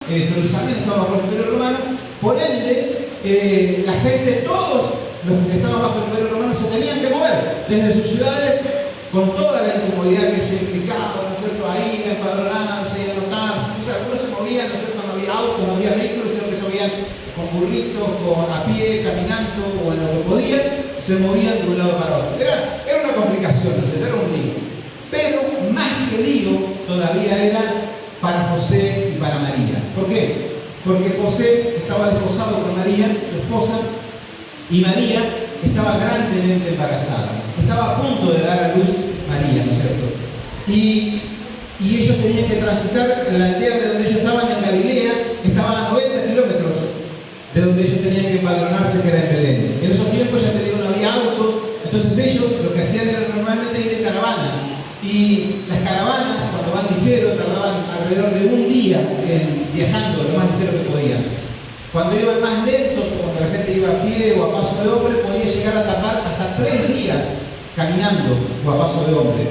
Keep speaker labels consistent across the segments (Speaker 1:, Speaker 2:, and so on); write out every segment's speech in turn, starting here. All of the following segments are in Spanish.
Speaker 1: Jerusalén estaba bajo el imperio romano, por ende, la gente, todos los que estaban bajo el imperio romano se tenían que mover desde sus ciudades con toda la incomodidad que eso implicaba, ¿no es cierto?, a ir, a empadronarse, a anotarse. Entonces algunos se movían, ¿no es cierto?, no había autos, no había vehículos, sino que se movían con burritos, a pie, caminando o en lo que podían, se movían de un lado para otro. Era una complicación, ¿no es cierto?, era un lío. Pero más que lío todavía era para José y para María. ¿Por qué? Porque José estaba desposado con María, su esposa, y María estaba grandemente embarazada. Estaba a punto de dar a luz María, ¿no es cierto? Y ellos tenían que transitar la aldea de donde ellos estaban, en Galilea, estaba a 90 kilómetros de donde ellos tenían que empadronarse, que era en Belén. En esos tiempos, ya te digo, no había autos, entonces ellos lo que hacían era normalmente ir en caravanas. Y las caravanas, cuando van ligero, tardaban alrededor de un día viajando lo más ligero que podían. Cuando iban más lentos, o cuando la gente iba a pie o a paso de hombre, podía llegar a tardar hasta 3 días caminando o a paso de hombre.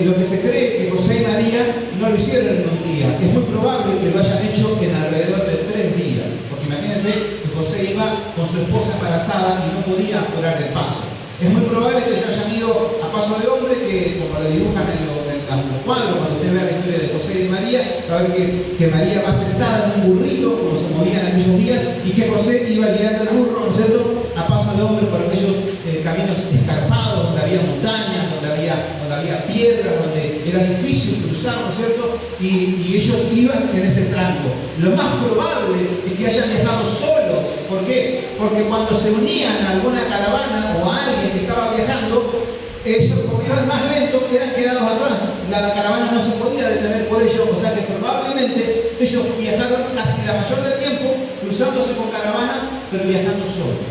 Speaker 1: Lo que se cree que José y María no lo hicieron en un día. Es muy probable que lo hayan hecho en alrededor de 3 días. Porque imagínense que José iba con su esposa embarazada y no podía apurar el paso. Es muy probable que ellos hayan ido a paso de hombre, que como lo dibujan en los cuadros, cuando usted vea la historia de José y de María, va a ver que María va sentada en un burrito, como se movían aquellos días, y que José iba guiando el burro, ¿no es cierto?, a paso de hombre por aquellos caminos escarpados, donde había montañas, donde había piedras, donde era difícil cruzar, ¿no es cierto?, y ellos iban en ese tramo. Lo más probable es que hayan viajado solos. ¿Por qué? Porque cuando se unían a alguna caravana o a alguien que estaba viajando, ellos, como iban más lentos, eran quedados atrás. La caravana no se podía detener por ellos, o sea que probablemente ellos viajaron casi la mayor del tiempo cruzándose con caravanas, pero viajando solos.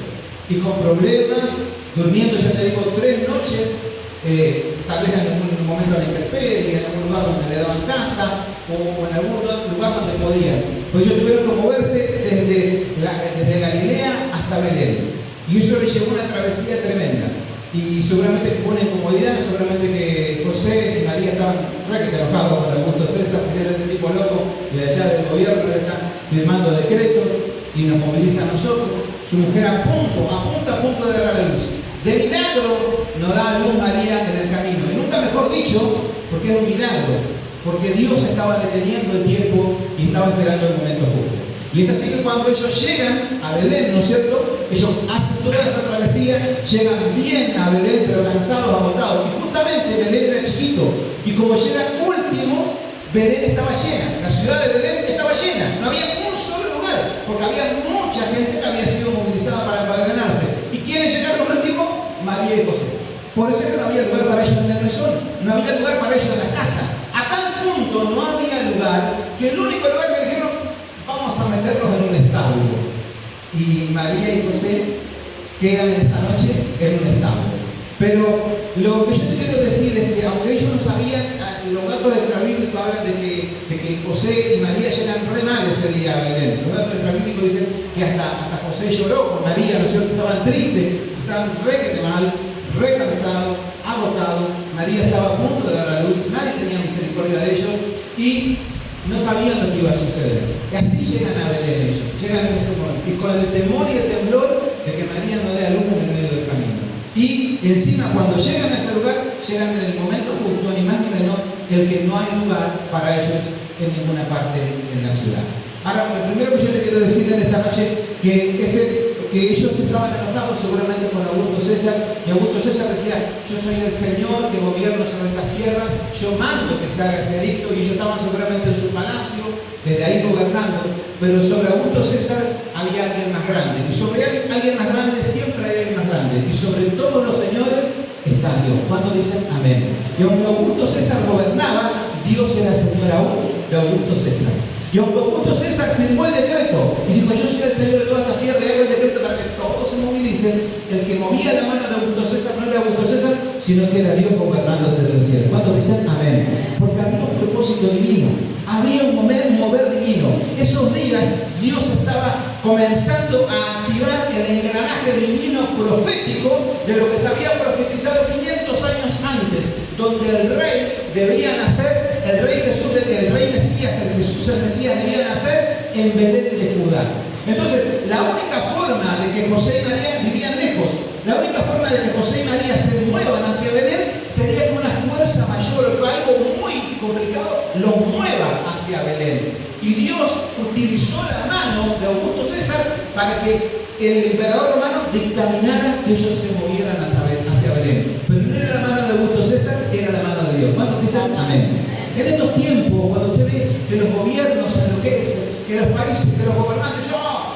Speaker 1: Y con problemas, durmiendo, ya te digo, 3 noches, tal vez en algún momento a la intemperie, en algún lugar donde le daban casa, o en algún lugar donde podían. Pues ellos tuvieron que moverse desde Galilea hasta Belén. Y eso les llevó una travesía tremenda. Y seguramente fue una incomodidad, seguramente que José y María estaban requete enojados con Augusto César, que era este tipo loco, y de allá del gobierno le están firmando decretos y nos moviliza a nosotros. Su mujer a punto de dar a luz. De milagro nos da a luz María en el camino. Y nunca mejor dicho, porque es un milagro, porque Dios estaba deteniendo el tiempo y estaba esperando el momento justo. Y es así que cuando ellos llegan a Belén, ¿no es cierto?, ellos hacen toda esa travesía, llegan bien a Belén, pero cansados, agotados. Y justamente Belén era chiquito. Y como llegan últimos, Belén estaba llena. La ciudad de Belén estaba llena. No había un solo lugar, porque había mucha gente que había sido movilizada para empadronarse. ¿Y quiénes llegaron últimos? María y José. Por eso es que no había lugar para ellos en el mesón. No había lugar para ellos en la casa. A tal punto no había lugar que el único lugar que dijeron, vamos a meterlos en un establo. Y María y José quedan esa noche en un establo. Pero lo que yo te quiero decir es que aunque ellos no sabían, los datos extrabíblicos hablan de que José y María llegan re mal ese día a Belén. Los datos extrabíblicos dicen que hasta José lloró con María, ¿no es cierto?, estaban tristes, estaban re mal, re cansados, agotados. María estaba a punto de dar a luz, nadie tenía misericordia de ellos y no sabían lo que iba a suceder. Y así llegan a Belén ellos, llegan en ese momento. Y con el temor y el temblor de que María no dé a luz en el medio del camino. Y encima cuando llegan a ese lugar, llegan en el momento justo, ni más ni menos, el que no hay lugar para ellos en ninguna parte en la ciudad. Ahora, lo primero que yo le quiero decir en esta noche, que ellos estaban enojados seguramente con Augusto César, y Augusto César decía, yo soy el Señor que gobierno sobre estas tierras, yo mando que se haga este edicto, y ellos estaban seguramente en su palacio, desde ahí gobernando, pero sobre Augusto César había alguien más grande, y sobre alguien más grande siempre hay alguien más grande, y sobre todos los señores está Dios. ¿Cuándo dicen amén? Y aunque Augusto César gobernaba, Dios era Señor aún de Augusto César. Y Augusto César firmó el decreto y dijo, yo soy el Señor de toda esta tierra y hago el decreto para que todos se movilicen. El que movía la mano de Augusto César no era Augusto César, sino que era Dios gobernando desde el cielo. ¿Cuántos dicen amén? Porque había un propósito divino, había un mover divino. Esos días Dios estaba comenzando a activar el engranaje divino profético de lo que se había profetizado 500 años antes, donde el rey debía nacer el rey Mesías, el Jesús el Mesías, debía nacer en Belén de Judá. Entonces, la única forma de que José y María vivían lejos, la única forma de que José y María se muevan hacia Belén sería que una fuerza mayor o que algo muy complicado los mueva hacia Belén. Y Dios utilizó la mano de Augusto César para que el emperador romano dictaminara que ellos se movieran hacia Belén. Pero no era la mano de Augusto César, era la mano de Dios. ¿Cuántos dicen amén? En estos tiempos, cuando usted ve que los gobiernos enloquecen, que los países, que los gobernantes,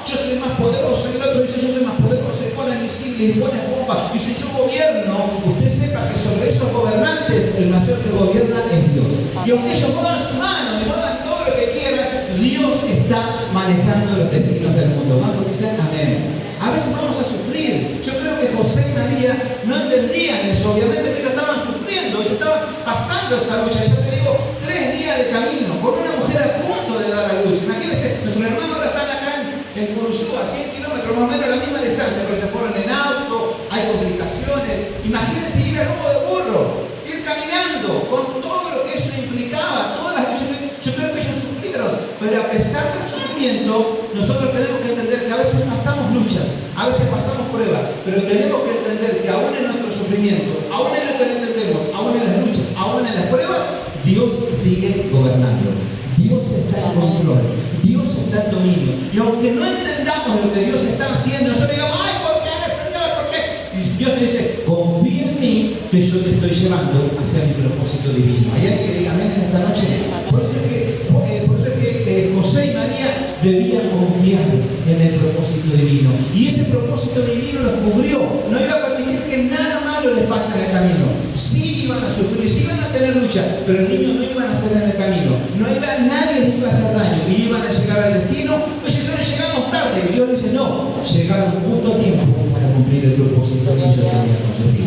Speaker 1: yo soy más poderoso, y el otro dice yo soy más poderoso, y ponen misiles, y ponen bombas, y si yo gobierno, usted sepa que sobre esos gobernantes el mayor que gobierna es Dios. Y aunque ellos muevan su mano, y muevan todo lo que quieran, Dios está manejando los destinos del mundo. ¿Cuántos dicen amén? A veces vamos a sufrir. Yo creo que José y María no entendían eso. Obviamente que ellos estaban sufriendo, ellos estaban pasando esa lucha. Yo te digo, 3 días de camino, con una mujer a punto de dar a luz. Imagínense, nuestros hermanos ahora están acá en Curuzú, a 100 kilómetros, más o menos la misma distancia, pero se fueron en auto, hay complicaciones. Imagínense ir a lomo de burro, ir caminando, con todo lo que eso implicaba, todas las luchas. Yo creo que ellos sufrieron, pero a pesar del sufrimiento, nosotros tenemos que entender que a veces pasamos luchas, a veces pasamos pruebas, pero tenemos que entender que aún en nuestro sufrimiento, aún en lo que no entendemos, aún en las luchas, aún en las pruebas, Dios sigue gobernando. Dios está en control, Dios está en dominio. Y aunque no entendamos lo que Dios está haciendo, nosotros digamos, ay, ¿por qué, Señor? ¿Por qué? Y Dios te dice, confía en mí, que yo te estoy llevando hacia mi propósito divino. ¿Hay alguien que diga amén en esta noche? Por eso es que José y María debían confiar en el propósito divino. Y ese propósito divino los cubrió. No iba a permitir que nada malo les pase en el camino. Sí iban a sufrir, sí iban a tener lucha, pero los niños no iban a ser en el camino. Nadie les iba a hacer daño. Y iban a llegar al destino. Oye, no llegamos tarde. Y Dios dice, no, llegaron justo a tiempo para cumplir el propósito que ellos tenían con su vida.